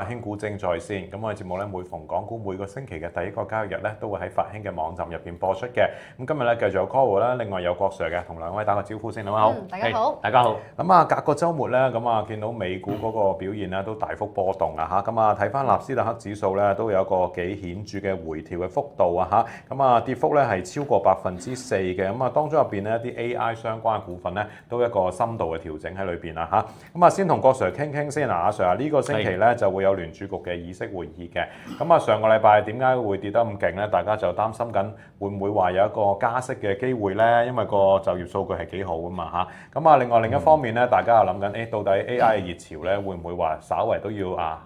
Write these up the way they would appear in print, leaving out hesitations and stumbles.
興股正在線，咁我哋節目咧每逢港股每個星期嘅第一個交易日咧，都會喺法興嘅網站入邊播出嘅。咁今日咧繼續有 Call 啦，另外有郭 Sir 嘅，同兩位打個招呼先，兩位好。大家好，大家好。咁啊，隔個週末咧，咁啊見到美股嗰個表現咧都大幅波動啊嚇，咁啊睇翻納斯達克指數咧都有一個幾顯著嘅回調嘅幅度啊嚇，咁啊跌幅咧係超過4%嘅，咁啊當中入邊咧一啲 AI 相關股份咧都有一個深度嘅調整喺裏邊啦嚇。咁啊先同郭 Sir 傾傾先啊，阿 Sir 啊，呢個星期咧就會有聯儲局嘅議息會議嘅，咁啊上個禮拜點解會跌得咁勁咧？大家就擔心緊會唔會話有一個加息嘅機會咧？因為個就業數據係幾好噶嘛嚇。咁啊另一方面咧，大家又諗緊到底 AI 嘅熱潮咧會唔會話稍為都要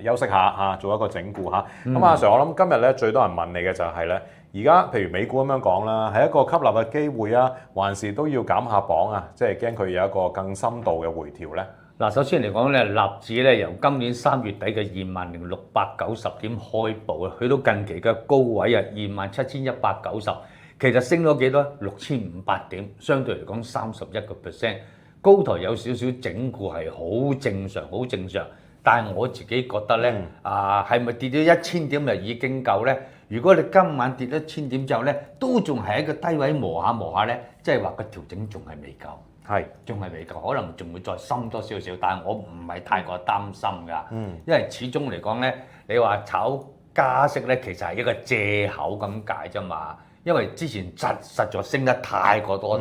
休息下做一個整固嚇？咁Sir，我諗今日咧最多人問你嘅就係咧，而家譬如美股咁樣講啦，係一個吸納嘅機會啊，還是都要減下磅啊？即係驚佢有一個更深度嘅回調咧？嗱，首先嚟講咧，納指咧由今年3月底嘅20,690點開步啊，去到近期嘅高位啊27,190，其實升咗幾多？6,500點，相對嚟講31%，高台有少少整固係好正常，好正常。但係我自己覺得咧，係咪跌咗1000點就已經夠咧？如果你今晚跌咗1000點之後咧，都仲係喺個低位磨下咧，即係話個調整仲係未夠。係，仲係未夠，可能仲會再深多少少，但係我唔係太過擔心㗎。因為始終嚟講咧，你話炒加息咧，其實係一個藉口咁解啫嘛。因為之前實在升得太過多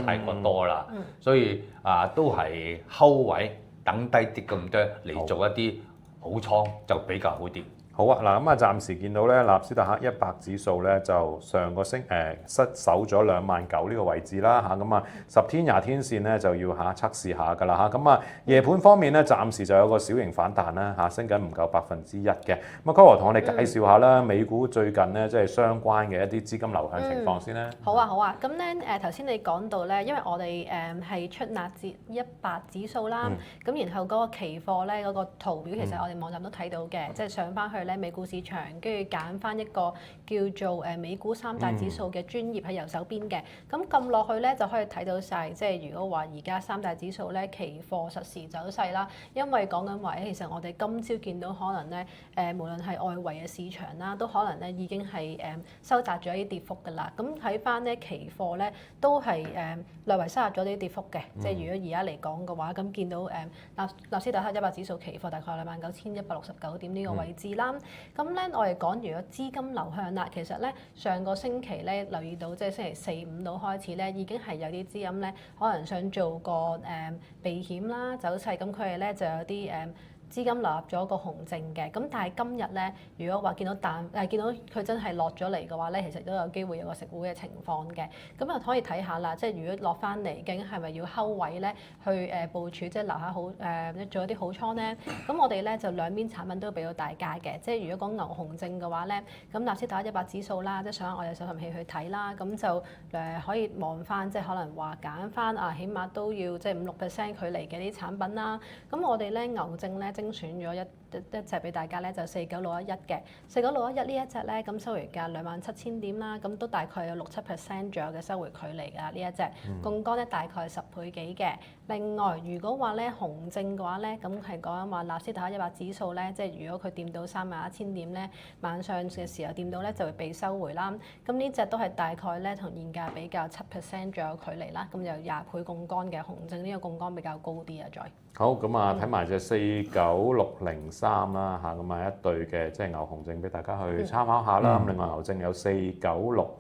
啦，所以都係睺位等低啲咁多嚟做一啲好倉就比較好啲。好啊，嗱咁啊，暫時見到咧，納斯達克100指數咧就上個失守咗29,000呢個位置啦嚇，咁啊10天20天線咧就要測試下㗎啦嚇，咁啊夜盤方面咧暫時就有個小型反彈啦嚇，升緊唔夠1%嘅。咁啊 Cora 同我哋介紹下啦，美股最近咧即係相關嘅一啲資金流向情況先咧。好啊，咁咧頭先你講到咧，因為我哋係出納指100指數啦，咁然後嗰個期貨咧嗰個圖表其實我哋網站都睇到嘅，即係上翻去美股市場，跟住揀翻一個叫做美股3大指數嘅專頁喺右手邊嘅，咁撳落去咧就可以睇到晒。即係如果話而家3大指數咧期貨實時走勢啦，因為講緊話其實我哋今朝見到可能咧無論係外圍嘅市場啦，都可能咧已經係收窄咗一啲跌幅㗎啦。咁睇翻咧期貨咧都係略為收窄咗啲跌幅嘅，即係如果而家嚟講嘅話，咁見到納斯達克100指數期貨大概29,169點呢個位置啦。咁咧，我哋講如果資金流向啦，其實咧上個星期咧留意到，即係星期4、5度開始咧，已經係有啲資金咧可能想做個避險啦走勢，咁佢哋咧就有啲資金流入咗個熊證嘅，咁但係今日咧，如果話見到佢真係落咗嚟嘅話咧，其實都有機會有個食糊嘅情況嘅，咁啊可以睇下啦，即係如果落翻嚟，究竟係咪要睺位咧去部署，即係留下好做一啲好倉咧？咁我哋咧就兩邊產品都俾到大家嘅，即係如果講牛熊證嘅話咧，咁納斯達克100指數啦，即係上我哋手頭器去睇啦，咁就可以望翻，即係可能話揀翻起碼都要即係5-6%距離嘅啲產品啦。咁我哋咧牛證咧，精選咗一隻俾大家咧，就49611嘅49611呢一隻咧，咁收回價27,000點啦，咁都大概有6-7% 左右嘅收回距離㗎呢一隻，槓桿咧大概10倍幾嘅。另外，如果話咧熊證嘅話咧，咁係講緊話納斯達克100指數咧，即係如果佢掂到31,000點咧，晚上嘅時候掂到咧就會被收回啦。咁呢隻都係大概咧同現價比較7%左右距離啦，咁有20倍槓桿嘅熊證，呢個槓桿比較高啲啊，再。好，咁啊睇埋隻49603啦嚇，咁啊一對嘅即係牛熊證俾大家去參考下啦。咁另外牛證有49611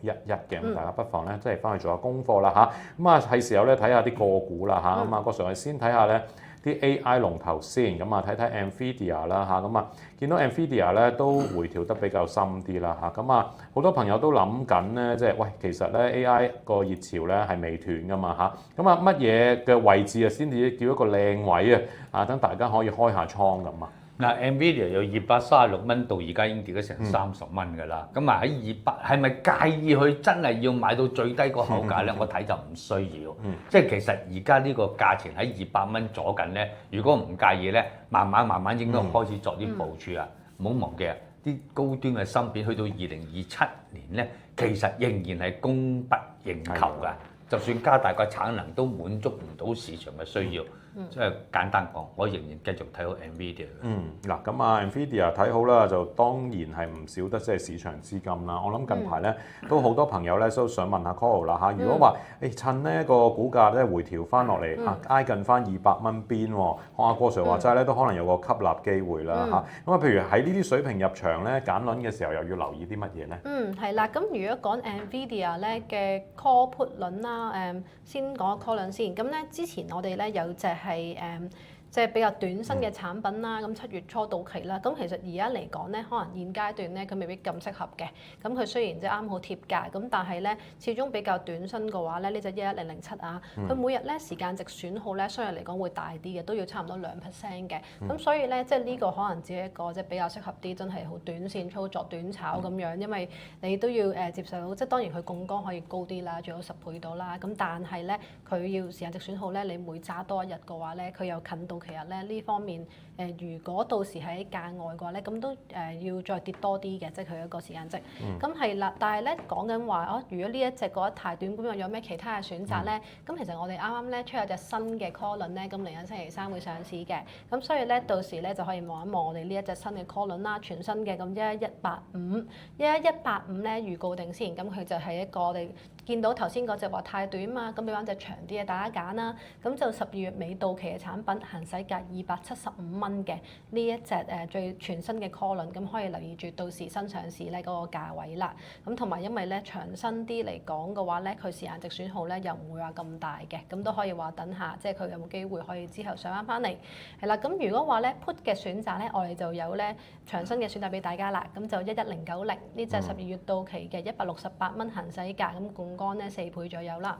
嘅，咁大家不妨咧即係翻去做下功課啦嚇。咁啊係時候咧睇下啲個股啦嚇。咁啊郭 Sir 我哋先睇下咧啲 AI 龍頭先，咁啊睇睇 Nvidia 啦嚇。咁啊見到 Nvidia 咧都回調得比較深啲啦嚇。咁啊好多朋友都諗緊咧，即係喂其實咧 AI 個熱潮咧係未斷噶嘛嚇。咁啊乜嘢嘅位置啊先至叫一個靚位啊？等大家可以開下倉咁啊！嗱 ，Nvidia 由236蚊到而家已經跌咗成30蚊㗎啦。咁啊喺200係咪介意佢真係要買到最低個口價咧？我睇就唔需要。即係其實而家呢個價錢喺200蚊左近咧，如果唔介意咧，慢慢應該開始作啲部署啊！唔好忘記啊，啲高端嘅芯片去到2027年咧，其實仍然係供不應求㗎。就算加大個產能都滿足唔到市場嘅需要，即係簡單講，我仍然繼續睇好 Nvidia 嘅。嗱咁啊，Nvidia 睇好啦，就當然係唔少得即係市場資金啦。我諗近排咧都好多朋友咧都想問下 Coral 啦嚇，如果話趁呢個股價咧回調翻落嚟挨近翻200蚊邊喎，學阿郭 Sir 話齋咧都可能有個吸納機會啦嚇。咁啊，譬如喺呢啲水平入場咧揀輪嘅時候，又要留意啲乜嘢咧？係啦，咁如果講 Nvidia 咧嘅 call put 輪啦，先講 call 輪先。咁咧之前我哋咧有隻係即係比較短身嘅產品啦，咁7月初到期啦。咁其實而家嚟講咧，可能現階段咧佢未必咁適合嘅。咁佢雖然即係啱好貼價，咁但係咧始終比較短身嘅話咧，呢隻11007啊，佢每日咧時間值損耗咧相對嚟講會大啲嘅，都要差唔多2%嘅。咁所以咧即係呢個可能只係一個即係比較適合啲真係好短線操作、短炒咁樣，因為你都要接受到，即係當然佢槓桿可以高啲啦，最好10倍到啦。咁但係咧佢要時間值損耗咧，你每揸多一日嘅話咧，佢又近到期日咧呢方面如果到時喺價外嘅話咧，咁都要再跌多啲嘅，即係佢一個時間值。咁係啦，但係咧講緊話如果呢一隻覺得太短，咁又有咩其他嘅選擇咧？咁其實我哋啱啱咧出有隻新嘅 call 輪咧，咁嚟緊星期3會上市嘅。咁所以咧到時咧就可以望一望我哋呢一隻新嘅 call 輪啦，全新嘅咁11185咧預告定先。咁佢就係一個我哋見到頭先嗰隻話太短嘛，咁俾翻隻長啲嘅大家揀啦。咁就12月尾到期嘅產品，行使價275蚊嘅呢一隻最全新嘅 call 輪，咁可以留意住到時新上市咧嗰個價位啦。咁同埋因為咧長身啲嚟講嘅話咧，佢時間值損耗咧又唔會話咁大嘅，咁都可以話等下，即係佢有冇機會可以之後上翻嚟。係啦，咁如果話咧 put 嘅選擇咧，我哋就有咧長身嘅選擇俾大家啦。咁就11090呢隻12月到期嘅168蚊行使價，咁槓桿咧4倍左右啦。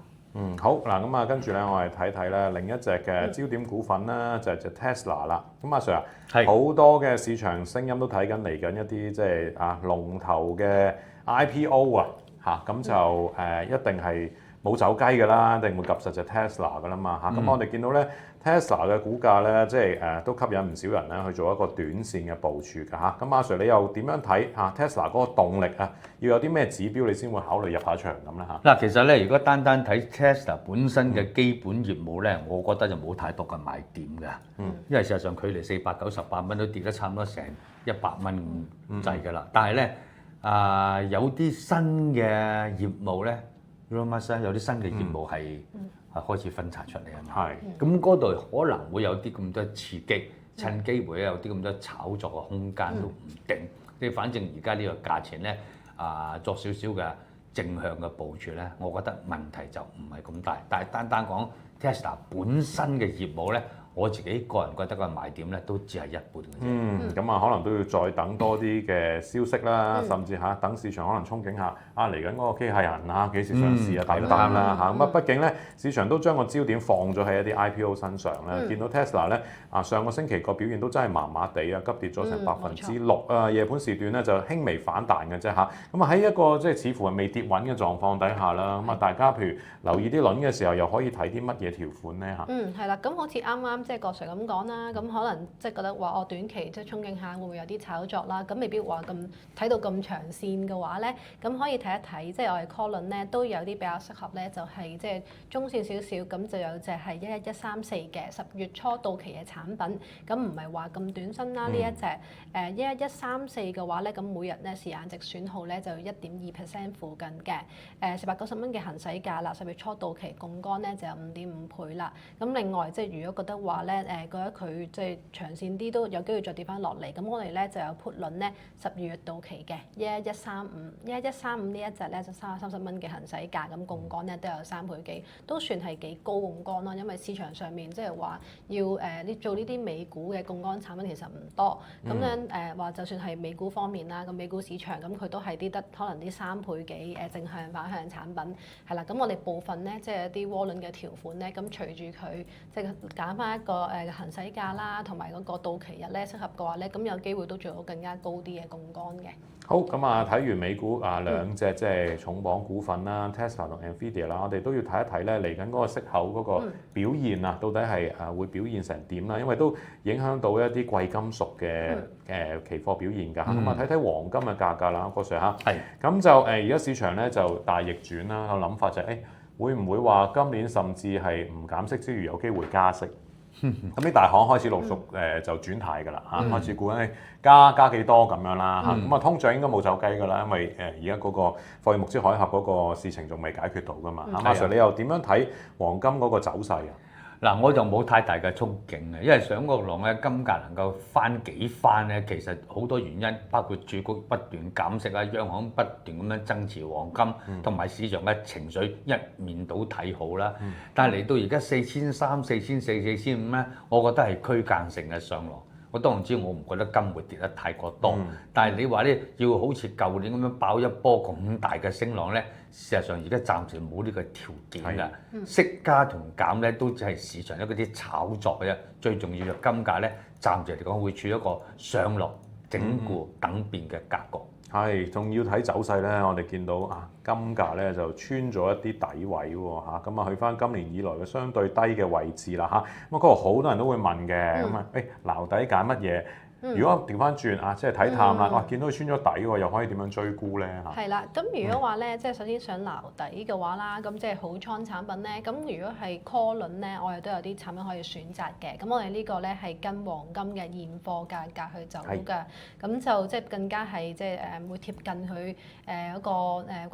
好嗱，咁啊跟住咧，我哋睇睇咧另一隻嘅焦點股份啦，就係隻 Tesla 啦。咁阿 Sir 啊，好多嘅市場聲音都睇緊嚟緊一啲即係龍頭嘅 IPO 嚇，咁就一定係冇走雞㗎啦，一定會及實隻 Tesla 㗎啦嘛嚇。咁我哋見到咧 Tesla 嘅股價咧，即係都吸引唔少人咧去做一個短線嘅部署㗎嚇。咁阿 Sir 你又點樣睇Tesla 嗰個動力啊？要有啲咩指標你先會考慮入下場咁咧嚇？嗱，其實咧，如果單單睇 Tesla 本身嘅基本業務咧，我覺得就冇太多嘅賣點㗎。因為事實上距離498蚊都跌得差唔多成100蚊咁滯㗎啦。但係咧有啲新嘅業務咧 Elon Musk 有啲新嘅業務係開始分拆出嚟啊嘛。咁嗰度可能會有啲咁多刺激，趁機會咧有啲咁多炒作嘅空間都唔定。即係反正而家呢個價錢咧。作少少嘅正向嘅部署咧，我覺得問題就唔係咁大。但係單講 Tesla 本身嘅業務咧，我自己個人覺得個賣點咧都只係一半嘅啫。咁可能都要再等多啲嘅消息啦，甚至等市場可能憧憬下嚟緊嗰個機械人幾時上市等等啦嚇。咁畢竟咧市場都將個焦點放咗喺一啲 IPO 身上咧，見到 Tesla 咧上個星期個表現都真係麻麻地急跌咗成6%啊，夜盤時段咧就輕微反彈嘅啫嚇。咁喺一個即係似乎係未跌穩嘅狀況底下啦，咁大家譬如留意啲輪嘅時候，又可以睇啲乜嘢條款咧嚇？係啦，咁好似啱啱即係郭 Sir 咁講啦，咁可能即係覺得話我短期即係憧憬下會唔會有啲炒作啦，咁未必話咁睇到咁長線嘅話咧，咁可以睇一睇，即係我哋 call 輪咧都有啲比較適合咧，就係即係中線少少，咁就有隻係11134嘅10月初到期嘅產品，咁唔係話咁短身啦呢一隻11134嘅話咧，咁每日咧時間值損耗咧就1.2% 附近嘅，490蚊嘅行使價啦，10月初到期槓桿咧就有5.5倍啦。咁另外即係如果覺得話咧覺得佢即係長線啲都有機會再跌翻落嚟，咁我哋咧就有 put 輪咧12月到期嘅11135呢一隻咧就330蚊嘅行使價，咁槓桿咧都有3倍幾，都算係幾高槓桿咯。因為市場上面即係話要你做呢啲美股嘅槓桿產品其實唔多，咁樣話就算係美股方面啦，咁美股市場咁佢都係啲得可能啲3倍幾正向反向產品係啦。咁我哋部分咧即係一啲窩輪嘅條款咧，咁隨住佢即係揀翻一個行使價啦，同埋嗰個到期日咧適合嘅話咧，咁有機會都做到更加高啲嘅槓桿嘅。好，咁睇完美股兩隻即係重磅股份啦 ，Tesla 同 Nvidia 啦，我哋都要睇一睇咧嚟緊嗰個息口嗰個表現到底係會表現成點啦，因為都影響到一啲貴金屬嘅期貨表現㗎。咁睇睇黃金嘅價格啦，郭 Sir 嚇。咁就而家市場咧就大逆轉啦，個諗法就係會唔會話今年甚至係唔減息之餘有機會加息？咁啲大行開始陸續就轉態㗎啦嚇，開始估緊加幾多咁樣啦嚇。咁啊通脹應該冇走雞㗎啦，因為而家嗰個貨幣穆茲海峽嗰個事情仲未解決到㗎嘛。阿 Sir 你又點樣睇黃金嗰個走勢啊？嗱，我就冇太大嘅憧憬嘅，因為上個浪咧金價能夠翻幾番咧，其實好多原因，包括儲局不斷減息啊，央行不斷咁樣增持黃金，同埋市場嘅情緒一面倒睇好啦。但係嚟到而家4300、4400、4500咧，我覺得係區間性嘅上落。我當然知我唔覺得金會跌得太過多，但係你話咧要好似舊年咁樣爆一波咁大嘅升浪咧，事實上而家暫時冇呢個條件㗎。息加同減咧都只係市場一啲炒作嘅啫，最重要嘅金價咧暫時嚟講會處於一個上落整固等變嘅格局。係，仲要睇走勢咧，我哋見到啊金價咧就穿咗一啲底位喎嚇，咁啊去翻今年以來嘅相對低嘅位置啦嚇，咁啊嗰度好多人都會問嘅，咁啊撈底揀乜嘢？如果調翻轉啊，即係睇淡啦，哇見到佢穿咗底喎，又可以點樣追沽咧嚇？係啦，咁如果話咧，即係首先想撈底嘅話啦，咁即係好倉產品咧，咁如果係 call 輪咧，我哋都有啲產品可以選擇嘅。咁我哋呢個咧係跟黃金嘅現貨價格去走㗎，咁就即係更加係即係會貼近佢嗰個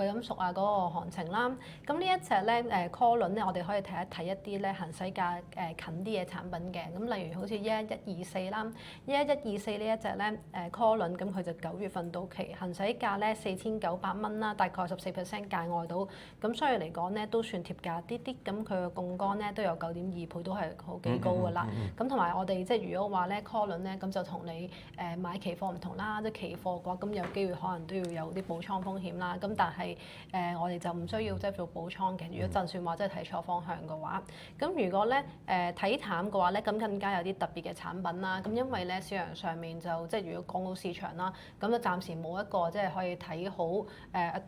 貴金屬啊嗰個行情啦。咁呢一隻咧call 輪咧，我哋可以睇一睇一啲咧行使價近啲嘅產品嘅。咁例如好似1124啦，1124呢一隻咧call 輪，咁佢就9月份到期，行使價咧4900蚊啦，大概14% 界外到，咁所以嚟講咧都算貼價啲啲，咁佢嘅槓桿咧都有9.2倍，都係好幾高㗎啦。咁同埋我哋即係如果話咧 call 輪咧，咁就同你買期貨唔同啦，即係期貨嘅話，咁有機會可能都要有啲補倉風險啦。咁但係我哋就唔需要即係做補倉嘅。如果就算話即係睇錯方向嘅話，咁如果咧睇淡嘅話咧，咁更加有啲特別嘅產品啦。咁因為咧市場上面就即係如果港股市場啦，咁就暫時冇一個即係可以睇好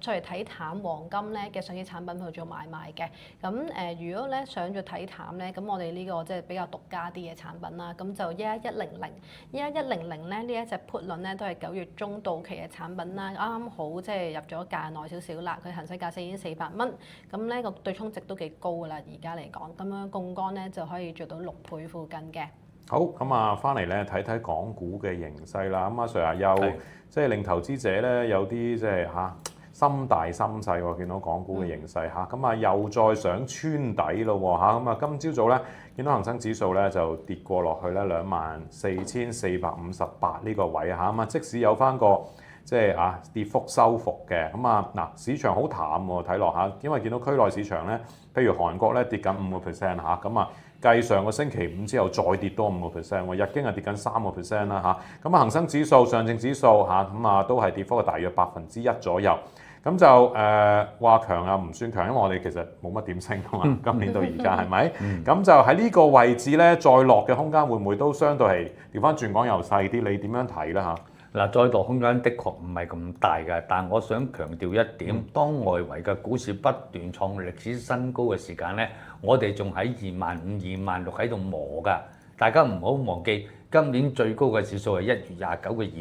再嚟睇淡黃金咧嘅上市產品去做買賣嘅。咁如果咧想要睇淡咧，咁我哋呢個即係比較獨家啲嘅產品啦。咁就11100咧呢一隻 put 輪咧都係9月中到期嘅產品啦，啱啱好即係入咗價內少少啦。佢行使價4400蚊，咁咧個對沖值都幾高㗎啦，而家嚟講，咁樣槓桿咧就可以做到6倍附近嘅。好，咁啊，翻嚟咧睇睇港股嘅形勢啦。咁阿 Sir 啊，又即係令投資者咧有啲即係心大心細喎，見到港股嘅形勢嚇，咁啊又再想穿底咯喎嚇，咁啊今朝早咧見到恒生指數咧就跌過落去咧24458呢個位嚇，咁啊即使有翻個即係跌幅收復嘅，咁啊嗱市場好淡喎睇落嚇，因為見到區內市場咧，譬如韓國咧跌緊5%嚇，咁啊繼上個星期五之後再跌多5%喎，日經係跌緊3%啦嚇，咁啊恒生指數、上證指數咁啊都係跌幅大約1%左右。咁就話強啊唔算強，因為我哋其實冇乜點升啊嘛，今年到而家係咪？咁就喺呢個位置咧，再落嘅空間會唔會都相對係調翻轉講又細啲？你點樣睇咧嚇？嗱，再落空間的確唔係咁大嘅，但我想強調一點，當外圍嘅股市不斷創歷史新高嘅時間咧，我哋仲喺25000、26000喺度磨㗎。大家唔好忘記，今年最高嘅指數係1月29嘅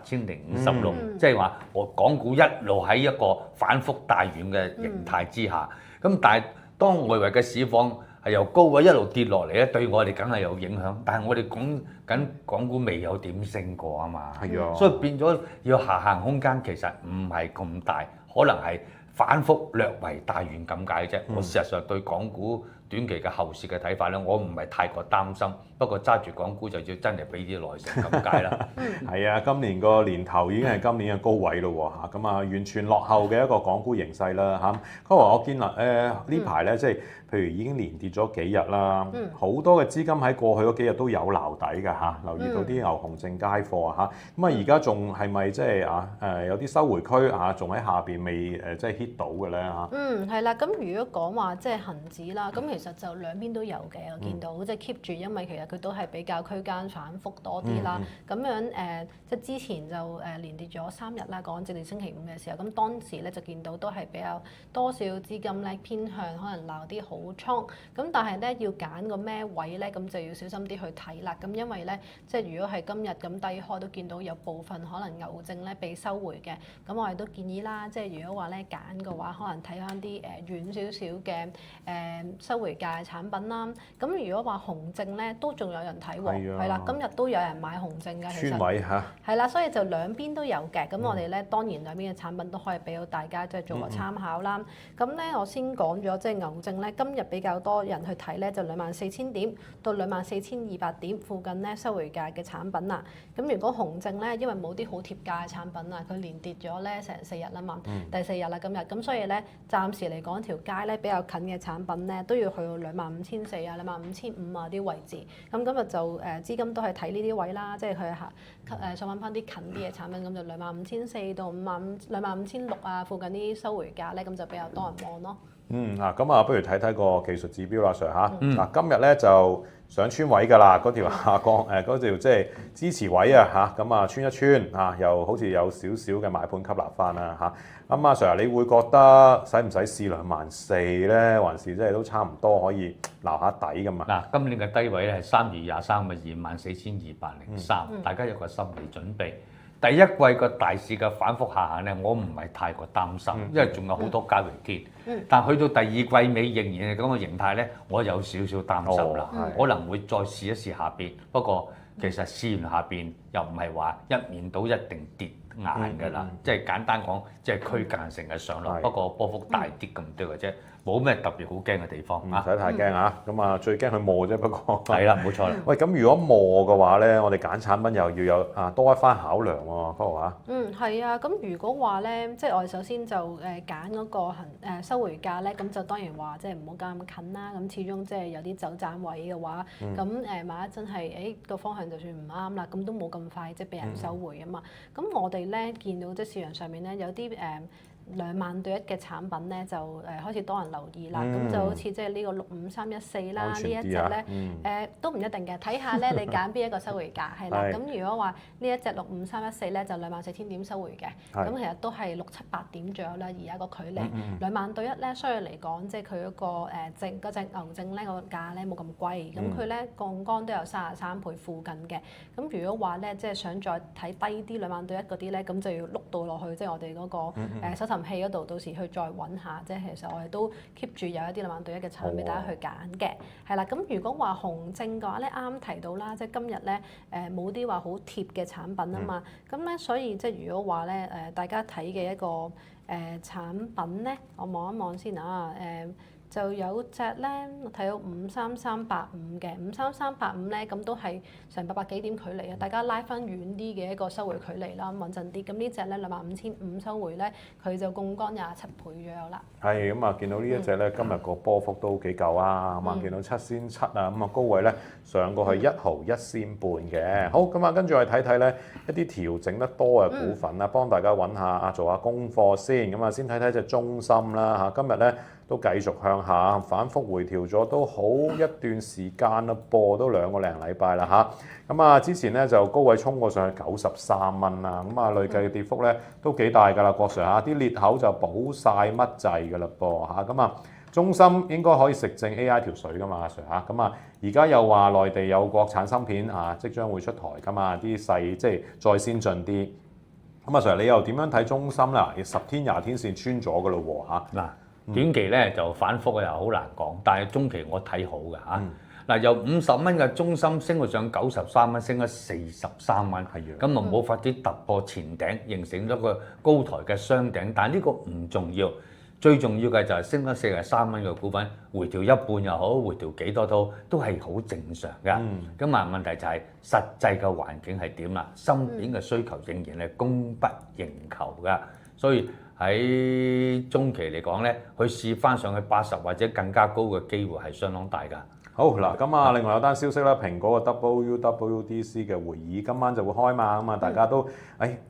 28056，即係話我港股一路喺一個反覆大軟嘅形態之下。咁但係當外圍嘅市況係由高位一路跌落嚟咧，對我哋梗係有影響。但係我哋講緊港股未有點升過啊嘛，所以變咗要下行空間其實唔係咁大，可能係反覆略為大軟咁解啫。我事實上對港股短期嘅後市嘅睇法咧，我唔係太過擔心，不過揸住港股就要真係俾啲耐性咁解啦。係啊，今年個年頭已經係今年嘅高位咯喎嚇，咁啊完全落後嘅一個港股形勢啦嚇。不過我見啦呢排咧即係譬如已經連跌咗幾日啦，好多嘅資金喺過去嗰幾日都有撈底㗎嚇，留意到啲牛熊證街貨啊嚇。咁啊而家仲係咪即係有啲收回區仲喺下邊未即係 hit 到嘅咧嚇？係啦，咁如果講話即係恆指啦，咁其實就兩邊都有嘅，我見到即係 keep 住，因為其實佢都係比較區間反覆多啲啦。咁樣即係之前就連跌咗3日啦，講直至星期5嘅時候，咁當時咧就見到都係比較多少資金咧偏向可能撈啲好倉，咁但係咧要揀個咩位咧，咁就要小心啲去睇啦。咁因為咧即係如果係今日咁低開都見到有部分可能牛證咧被收回嘅，咁我哋都建議啦，即係如果話咧揀嘅話，可能睇翻啲遠少少嘅收回回價嘅產品啦。咁如果話紅證咧，都仲有人睇喎，係啊係啦，今日都有人買紅證㗎，其實村位嚇，係啦，所以就兩邊都有嘅。咁我哋咧當然兩邊嘅產品都可以俾到大家即係做個參考啦。咁咧我先講咗即係牛證咧，今日比較多人去睇咧，就24,000點到24,200點附近咧收回價嘅產品啦。咁如果紅證咧，因為冇啲好貼價嘅產品啊，佢連跌咗咧成4日啦嘛，第4日啦今日，咁所以咧暫時嚟講條街咧比較近嘅產品咧都要去到25,400啊、25,500啊啲位置。咁今日就資金都係睇呢啲位啦，即係佢想揾翻啲近啲嘅產品，咁就25,400到25,600啊附近啲收回價咧，咁就比較多人望咯。咁啊，不如睇睇個技術指標啦，Sir 嚇。今日咧就上穿位㗎啦，嗰條下降嗰條即係支持位啊嚇，咁啊穿一穿啊，又好似有少少嘅買盤吸納翻啦嚇。咁啊 Sir，你會覺得使唔使試24,000咧，還是即係都差唔多可以撈下底咁啊？嗱，今年嘅低位咧係3月23嘅24,203，大家有個心理準備。第一季個大市嘅反覆下行咧，我唔係太過擔心，因為仲有好多交易天。但去到第二季尾仍然係咁嘅形態咧，我有少少擔心啦，可能會再試一試下邊。不過其實試完下邊又唔係話一面倒一定跌硬㗎啦，即係簡單講，即係區間性嘅上落，不過波幅大啲咁多嘅啫，冇咩特別好驚嘅地方。唔使太驚啊！咁啊，最驚佢磨啫，不過係啦，冇錯啦。喂，咁如果磨嘅話咧，我哋揀產品又要有多一番考量喎，嗰個話。係啊，咁如果話咧，即係我哋首先就揀嗰個收回價咧，咁就當然話即係唔好揀咁近啦。咁始終即係有啲走盞位嘅話，咁萬一真係個方向就算唔啱啦，咁都冇咁快即係俾人收回啊嘛。咁我哋咧見到即係市場上面咧有啲2萬對1嘅產品咧就開始多人留意啦，咁就好似即係呢個65314啦，呢一隻咧都唔一定嘅，睇下咧你揀邊一個收回價係啦。咁如果話呢一隻65314咧就24,000點收回嘅，咁其實都係6、7、8點左右啦，而家個距離2萬對1咧，相對嚟講即係佢嗰個嗰隻牛證咧個價咧冇咁貴，咁佢咧槓桿都有33倍附近嘅。咁如果話咧即係想再睇低啲2萬對1嗰啲咧，咁就要碌到落去即係我哋嗰個搜尋器嗰度，到時去再揾下，即係其實我哋都 keep 住有一啲2萬對1嘅產品俾大家去揀嘅，係啦。咁如果話紅證嘅話咧，啱啱提到啦，即係今日咧冇啲話好貼嘅產品啊嘛，咁咧所以即係如果話咧大家睇嘅一個產品咧，我望一望先啊就有隻咧，我睇到53385嘅53385咧，咁都係成800幾點距離啊！大家拉翻遠啲嘅一個收回距離啦，穩陣啲。咁呢隻咧25,500收回咧，佢就槓桿27倍左右啦。係咁啊，見到呢一隻咧，今日個波幅都幾夠啊！咁啊，見到7仙7啊，咁啊高位咧上過去1毫1仙半嘅。好，咁啊，跟住我哋睇睇咧一啲調整得多嘅股份啦，幫大家揾下做下功課先。咁啊，先睇睇隻中芯啦嚇，今日咧都繼續向下反覆回調咗都好一段時間啦噃，都2個零禮拜啦嚇。咁啊，之前咧就高位衝過上去93蚊啦，咁啊累計嘅跌幅咧都幾大㗎啦，郭 Sir 嚇，啲裂口就補晒乜滯㗎啦噃嚇。咁啊，中芯應該可以食正 AI 條水㗎嘛，阿 Sir 嚇。咁啊，而家又話內地有國產芯片啊，即將會出台㗎嘛，啲細即係再先進啲。咁啊 Sir，你又點樣睇中芯啦？10天20天線穿咗㗎咯喎嚇。嗱，短期咧就反覆又好難講，但係中期我睇好㗎嚇。嗱，由50蚊嘅中芯升到上93蚊，升咗43蚊，咁啊冇法子突破前頂，形成咗個高台嘅雙頂。但係呢個唔重要，最重要嘅就係升咗43蚊嘅股份，回調一半又好，回調幾多都係好正常㗎。咁啊問題就係實際嘅環境係點啦？芯片嘅需求仍然係供不應求㗎，所以喺中期嚟講咧，佢試翻上去80或者更加高嘅機會係相當大㗎。好嗱，咁啊，另外有單消息啦，蘋果嘅 WWDC 嘅會議今晚就會開嘛，咁啊，大家都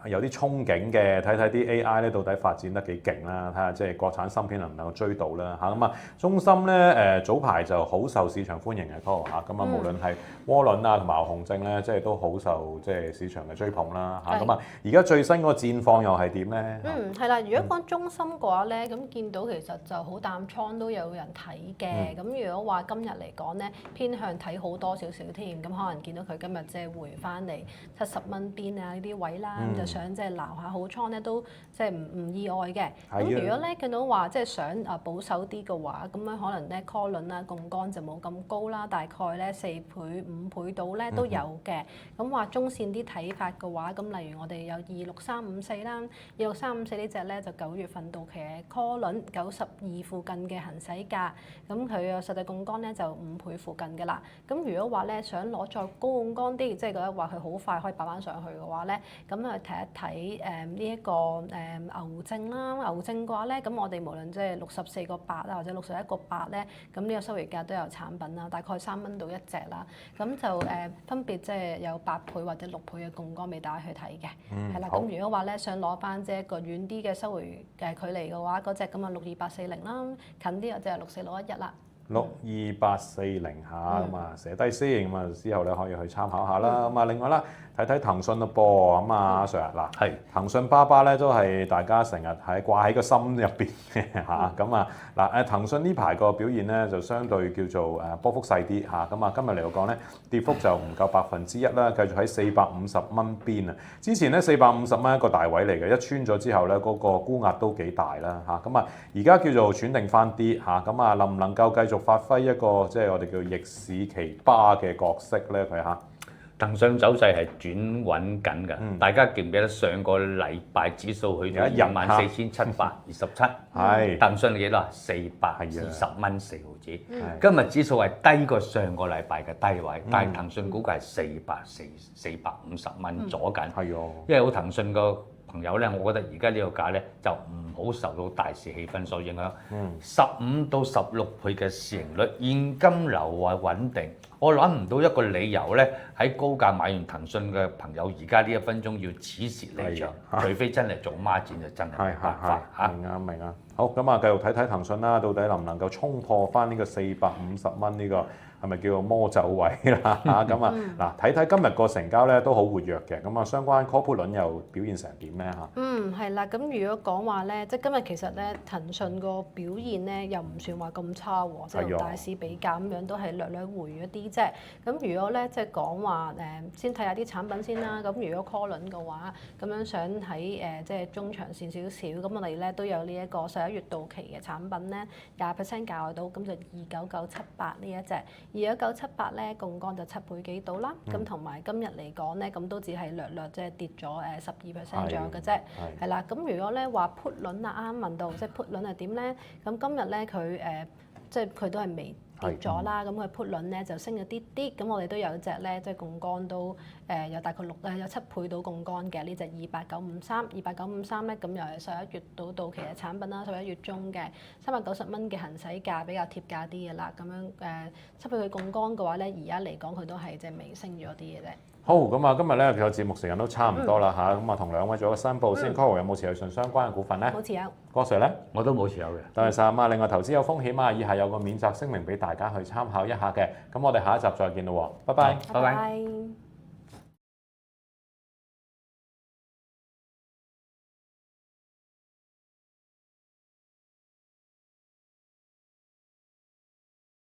有啲憧憬嘅，睇睇啲 AI 咧到底發展得幾勁啦，睇下即係國產芯片能唔能夠追到啦嚇。咁啊，中芯咧早排就好受市場歡迎嘅嗰個嚇，咁啊無論係渦輪啊同埋紅證咧，即係都好受即係市場嘅追捧啦嚇。咁啊，而家最新嗰個戰況又係點咧？係啦，如果講中芯嘅話咧，咁見到其實就好淡倉都有人睇嘅。咁如果話今日嚟講咧，偏向睇好多少少添。咁可能見到佢今日即係回翻嚟70蚊邊啊呢啲位啦，咁就想即係撈下好倉咧，都即係唔意外嘅。咁如果咧見到話即係想保守啲嘅話，咁樣可能咧 call 輪啦槓桿就冇咁高啦，大概咧4倍5倍到咧都有嘅。咁話中線啲睇法嘅話，咁例如我哋有26354啦，26354呢隻咧就9月份到期嘅 call 輪92附近嘅行使價，咁佢嘅實際槓桿咧就5倍附近嘅啦。咁如果話咧想攞再高槓桿啲，即係覺得話佢好快可以擺翻上去嘅話咧，咁啊睇一睇呢一個牛證啦，牛證嘅話咧，咁我哋無論即係64個8啊，或者61個8咧，咁呢個收益價都有產品啦，大概3蚊到一隻啦，咁就分別即係有8倍或者6倍嘅槓桿俾大家去睇嘅，係啦。咁如果話咧想攞翻即係一個遠啲嘅收回距離嘅話，嗰隻咁啊62840啦，近啲就係64611啦。62840嚇，咁啊寫低先，咁啊之後咧可以去參考下啦。咁啊另外啦，睇睇騰訊咯噃，咁啊阿 Sir 嗱，係騰訊爸爸咧都係大家成日係掛喺個心入邊嘅嚇。咁啊嗱騰訊呢排個表現咧就相對叫做波幅細啲嚇。咁啊今日嚟講咧跌幅就唔夠1%啦，繼續喺450蚊邊啊。之前咧450蚊一個大位嚟嘅，一穿咗之後咧嗰個沽壓都幾大啦嚇。咁啊而家叫做喘定翻啲嚇。咁啊能唔能夠繼續發揮一個即係我哋叫逆市奇葩嘅角色咧？佢嚇騰訊走勢係轉穩緊㗎。大家記唔記得上個禮拜指數去到24,727？係騰訊幾多？420蚊4毫子。今日指數係低過上個禮拜嘅低位，但係騰訊估計係450蚊左緊。係因為好騰訊個朋友咧，我覺得而家呢個價咧就唔好受到大市氣氛所影響。15到16倍嘅市盈率，現金流係穩定。我諗唔到一個理由咧，喺高價買完騰訊嘅朋友，而家呢1分鐘要止蝕離場，除非真係做孖展就真係冇辦法嚇。明啊！好咁啊，繼續睇睇騰訊啦，到底能唔能夠衝破翻呢個450蚊呢個？係咪叫做魔咒位啦嚇咁啊嗱，睇睇今日個成交咧都好活躍嘅，咁啊相關 call put 輪又表現成點咧嚇？係啦，咁如果講話咧，即係今日其實咧騰訊個表現咧又唔算話咁差喎，即係同大市比較咁樣都係略略回咗啲啫。咁如果咧即係講話先睇下啲產品先啦。咁如果 call 輪嘅話，咁樣想喺即係中長線少少，咁我哋咧都有呢一個11月到期嘅產品咧20%價到，咁就29978呢一隻。29978咧，槓桿就7倍幾到啦。咁同埋今日嚟講咧，咁都只係略略即係跌咗12%左右嘅啫。係啦，咁如果咧話 put 輪啊，啱啱問到即係 put 輪係點咧？咁今日咧佢即係佢都係未跌咗啦。咁佢 put 輪咧就升咗啲啲。咁我哋都有一隻咧，即係槓桿都有大概有7倍到槓桿嘅呢隻28953咧，咁又係11月到期嘅產品啦，11月中嘅390蚊嘅行使價比較貼價啲嘅啦。咁樣7倍佢槓桿嘅話咧，而家嚟講佢都係即係微升咗啲嘅啫。好，咁啊，今日咧個節目時間都差唔多啦嚇，咁啊同兩位做一個申報先。Coral 有冇持有上相關嘅股份咧？冇持有。郭 Sir 咧？我都冇持有嘅。多謝晒啊！另外投資有風險啊，以下有個免責聲明俾大家去參考一下嘅。咁我哋下一集再見咯喎，拜拜。拜拜。